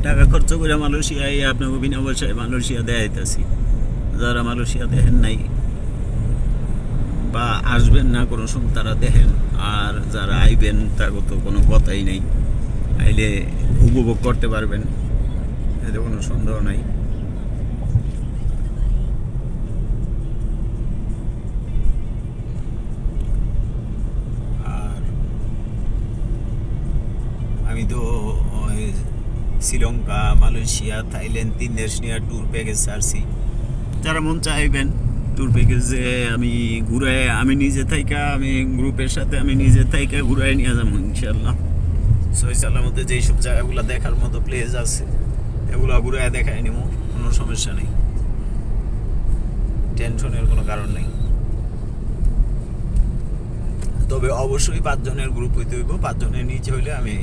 টাকা খরচ করে মালয়েশিয়ায় আপনাকে বিনা পয়সায় মালয়েশিয়া দেখাইতেছি। যারা মালয়েশিয়া দেখেন নাই বা আসবেন না কোনো সময় তারা দেখেন, আর যারা আইবেন তার তো কোনো কথাই নেই, আইলে উপভোগ করতে পারবেন, এতে কোনো সন্দেহ নাই। আর আমি তো শ্রীলঙ্কা, মালয়েশিয়া, থাইল্যান্ড 3 দেশ নিয়ে ট্যুর প্যাকেজ ছাড়ছি। যারা মন চাইবেন ট্যুর প্যাকেজে আমি ঘুরাই, আমি নিজে থাইকা, আমি গ্রুপের সাথে আমি নিজে থাইকা ঘুরাই নিয়ে যাবো ইনশাল্লাহ। সহি সালামতে যেইসব জায়গাগুলো দেখার মতো প্লেস আছে এগুলো ঘুরাই দেখাই নেব, কোনো সমস্যা নেই, টেনশনের কোনো কারণ নেই। তবে অবশ্যই 5 জনের গ্রুপ হইতে হইব, 5 জনের নিচে হইলে আমি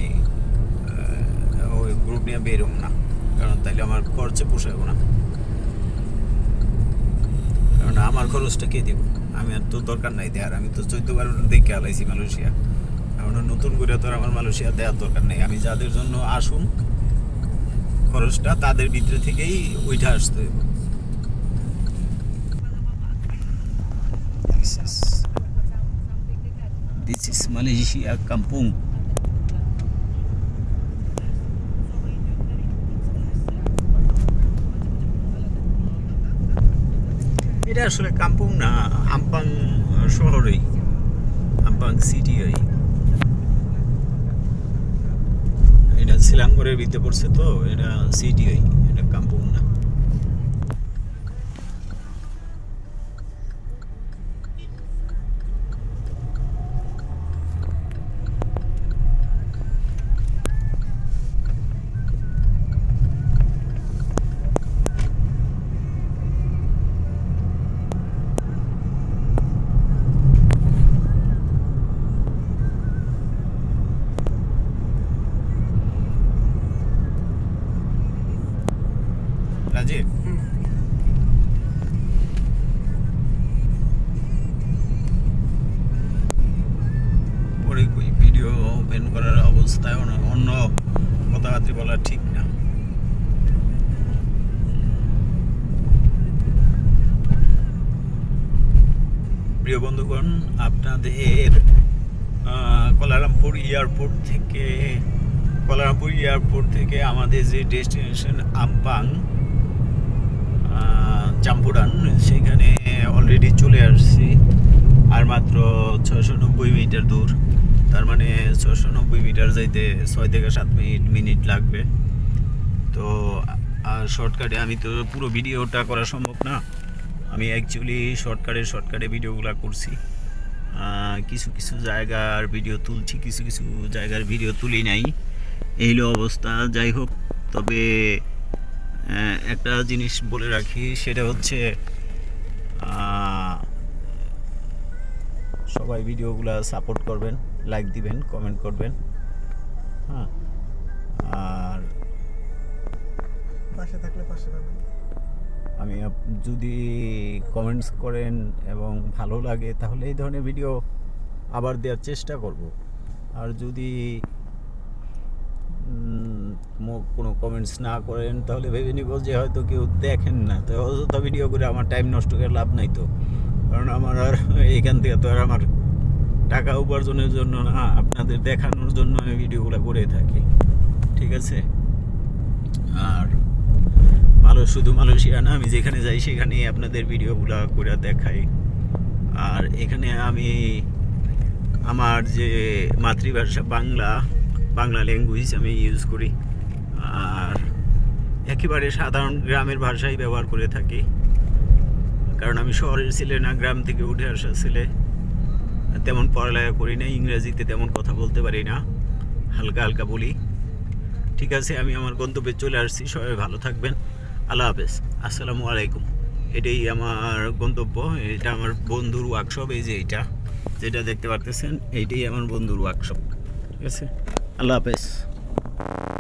ওই গ্রুপ নিয়ে বেরোম না, কারণ তাইলে আমার খরচে পোষাবো না, কারণ আমার খরচটা কে দিব? আমি আর তো দরকার নাই দেওয়ার, আমি তো 14 বার দেখে আলাইছি মালয়েশিয়া, এখন নতুন করে তো আর আমার মালয়েশিয়া দেওয়ার দরকার নেই। আমি যাদের জন্য আসুন খরচটা তাদের ভিতরে থেকেই ওইটা আসতে হইব। This is Malaysia Kampung. এটা আসলে কাম্পুং না, আম্পাং শহরেই, আম্পাং সিটি। এটা সিলাঙ্গরের ভিতরে পড়ছে, তো এটা সিটি, এটা কাম্পুং না। রাজীব, পরে কই ভিডিও ওপেন করার অবস্থায় অন্য কথাবার্তা বলা ঠিক না। প্রিয় বন্ধুগণ, আপনাদের কোয়ালালামপুর এয়ারপোর্ট থেকে আমাদের যে ডেস্টিনেশন আম্পাং জাম্পুরান, সেখানে অলরেডি চলে আসছি। আর মাত্র 690 মিটার দূর, তার মানে 690 মিটার যাইতে 6 থেকে 7 মিনিট লাগবে। তো শর্টকাটে, আমি তো পুরো ভিডিওটা করা সম্ভব না, আমি অ্যাকচুয়ালি শর্টকাটে ভিডিওগুলো করছি। কিছু কিছু জায়গার ভিডিও তুলছি, কিছু কিছু জায়গার ভিডিও তুলি নাই, এই হলো অবস্থা। যাই হোক, তবে একটা জিনিস বলে রাখি, সেটা হচ্ছে সবাই ভিডিওগুলো সাপোর্ট করবেন, লাইক দিবেন, কমেন্ট করবেন, হ্যাঁ, আর পাশে থাকলে পাশে পাবেন। আমি যদি কমেন্টস করেন এবং ভালো লাগে তাহলে এই ধরনের ভিডিও আবার দেওয়ার চেষ্টা করব। আর যদি কোনো কমেন্টস না করেন তাহলে ভেবে নিব যে হয়তো কেউ দেখেন না, তো অযথা ভিডিও করে আমার টাইম নষ্ট করে লাভ নাই তো, কারণ আমার আর এইখান থেকে তো আর আমার টাকা উপার্জনের জন্য না, আপনাদের দেখানোর জন্য আমি ভিডিওগুলো করে থাকি, ঠিক আছে। আর শুধু মালয়েশিয়া না, আমি যেখানে যাই সেখানেই আপনাদের ভিডিওগুলো করে দেখাই। আর এখানে আমি আমার যে মাতৃভাষা বাংলা ল্যাঙ্গুয়েজ আমি ইউজ করি, আর একেবারে সাধারণ গ্রামের ভাষাই ব্যবহার করে থাকি, কারণ আমি শহরের ছেলে না, গ্রাম থেকে উঠে আসা ছেলে, তেমন পড়ালেখা করি না, ইংরেজিতে তেমন কথা বলতে পারি না, হালকা হালকা বলি, ঠিক আছে। আমি আমার গন্তব্যে চলে আসছি, সবাই ভালো থাকবেন, আল্লাহ হাফেজ, আসসালামু আলাইকুম। এটাই আমার গন্তব্য, এটা আমার বন্ধুর ওয়ার্কশপ, এই যে এইটা যেটা দেখতে পারতেছেন এইটাই আমার বন্ধুর ওয়ার্কশপ, ঠিক আছে। আল্লাহ হাফেজ।